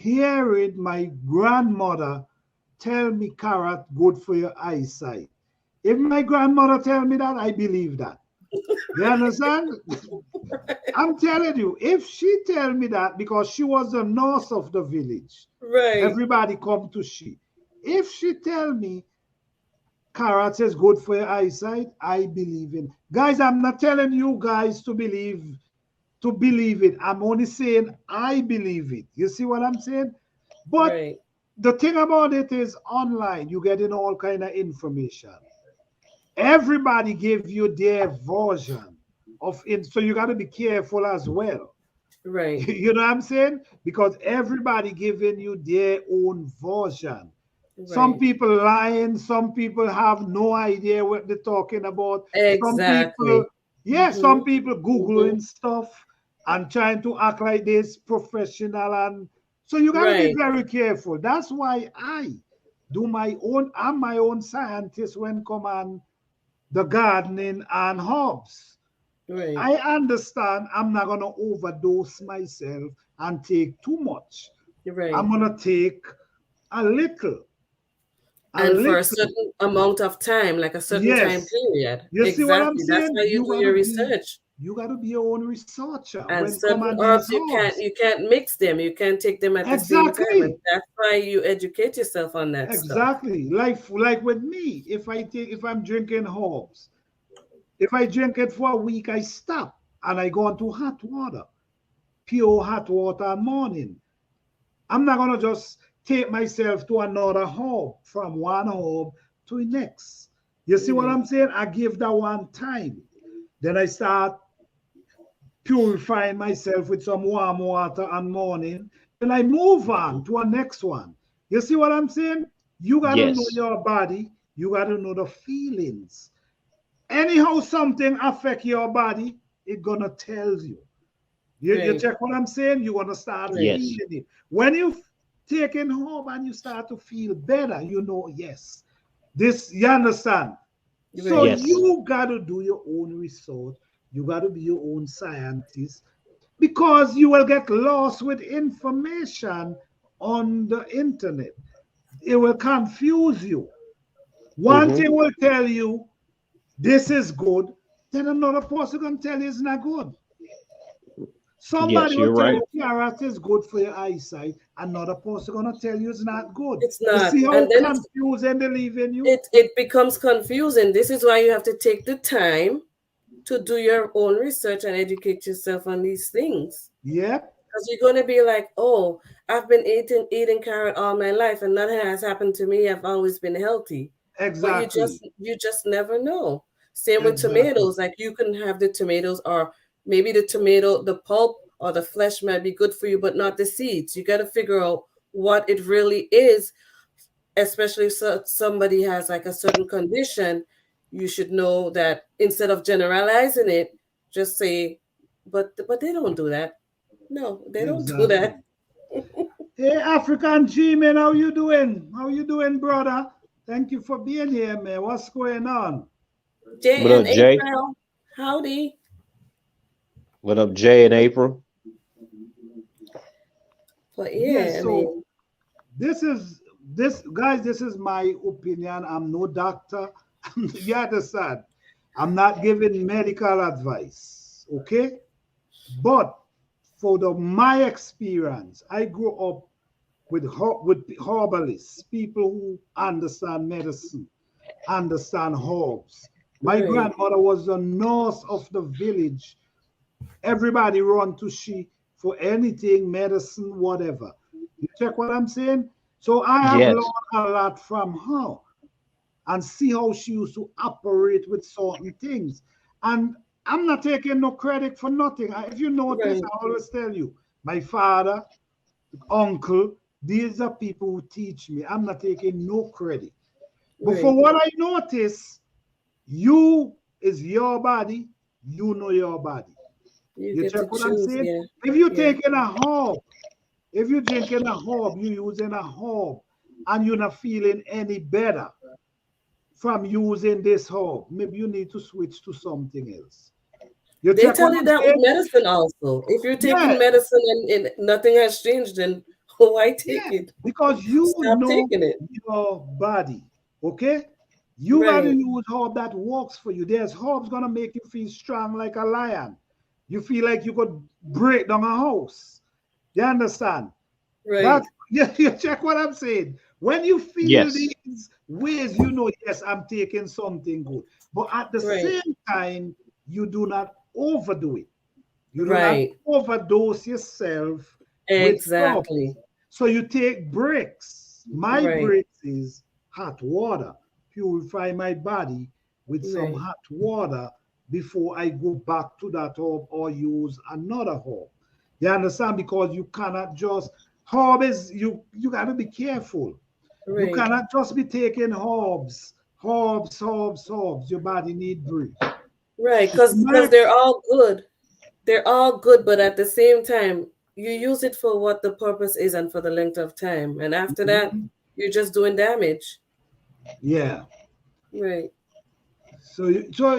hearing my grandmother tell me carrot good for your eyesight. If my grandmother tell me that, I believe that. You understand? I'm telling you, if she tell me that, because she was the nurse of the village, Right. everybody come to she. If she tell me carrots is good for your eyesight, I believe in. Guys, I'm not telling you guys to believe it. I'm only saying I believe it. You see what I'm saying? But Right. the thing about it is online, you getting all kind of information. Everybody give you their version of it, so you got to be careful as well. Right. You know what I'm saying? Because everybody giving you their own version. Some Right. people lying, some people have no idea what they're talking about. Some people, Exactly. yeah, Mm-hmm. some people Mm-hmm. Googling stuff and trying to act like this professional. And so you got to be Right. very careful. That's why I do my own, I'm my own scientist when come on the gardening and herbs. Right. I understand I'm not going to overdose myself and take too much. I'm Right. going to take a little, a And for a little. certain amount of time, like a certain time Yes. period. You see what I'm Exactly. That's saying? why you do your research. You gotta be your own researcher And when come certain on these herbs herbs. you can't mix them. You can't take them at the same time. And Exactly. that's why you educate yourself on that stuff. Exactly. Like with me, if I'm drinking herbs, if I drink it for a week, I stop and I go into hot water, pure hot water morning. I'm not gonna just take myself to another herb from one herb to the next. You see what Right. I'm saying? I give that one time. Then I start purifying myself with some warm water and morning. Then I move on to a next one. You see what I'm saying? You got to know Yes. your body. You got to know the feelings. Anyhow, something affect your body, it gonna tell you. You Right. check what I'm saying? You're gonna start Right. Yes. feeling it. When you taking home and you start to feel better, you know, yes, this, you understand? So Right. Yes. you got to do your own research. You got to be your own scientist because you will get lost with information on the internet. It will confuse you. One Mm-hmm. thing will tell you this is good, then another person can tell you it's not good. Somebody Yes, will you're tell right. you carrot is good for your eyesight, another person gonna tell you it's not good. It's You not. see And how then confusing they leave in you? it becomes confusing. This is why you have to take the time to do your own research and educate yourself on these things. Yep, Because you're gonna be like, oh, I've been eating carrot all my life and nothing has happened to me. I've always been healthy. But exactly. you just never know. Same with Exactly. tomatoes. Like you can have the tomatoes or maybe the tomato, the pulp or the flesh might be good for you, but not the seeds. You gotta figure out what it really is, especially if somebody has like a certain condition. You should know that instead of generalizing it, just say, but they don't do that. No, they don't do that. Exactly. Hey, African G, man, how you doing? How you doing, brother? Thank you for being here, man. What's going on? Jay What and up, Jay? April, howdy. What up, Jay and April? But Yes, yeah, I so mean, this guys, this is my opinion. I'm no doctor. You understand? I'm not giving medical advice, okay? But for my experience, I grew up with herbalists, people who understand medicine, understand herbs. My right, grandmother was the nurse of the village. Everybody run to she for anything, medicine, whatever. You check what I'm saying? So I have learned Yes. a lot from her and see how she used to operate with certain things. And I'm not taking no credit for nothing. If you notice, right, I always tell you, my father, uncle, these are people who teach me. I'm not taking no credit. But for right. what I notice, you is your body, you know your body. You You get to check what I'm choose, saying? yeah, If you're yeah. taking a herb, if you're drinking a herb, you're using a herb, and you're not feeling any better from using this herb, maybe you need to switch to something else. You They check what tell you I'm that with saying? medicine also. If you're Yeah, taking medicine and nothing has changed, then Why take Yeah, it? because you Stop know taking it. your body. Okay? You got to Right. use herb that works for you. There's herbs gonna make you feel strong like a lion. You feel like you could break down a house. You understand? Right. That's you check what I'm saying. When you feel Yes. these ways, you know, yes, I'm taking something good. But at the Right. same time, you do not overdo it. You do not Right. overdose yourself with stuff. Exactly. So you take breaks. My Right. breaks is hot water. Purify my body with some Right. hot water before I go back to that herb or use another herb. You understand? Because you cannot just herb is you gotta be careful. You Right. cannot just be taking herbs. Your body need breathe. Right. It's Because not they're all good. They're all good, but at the same time, you use it for what the purpose is and for the length of time. And after that, Mhm. you're just doing damage. Yeah. Right. So you So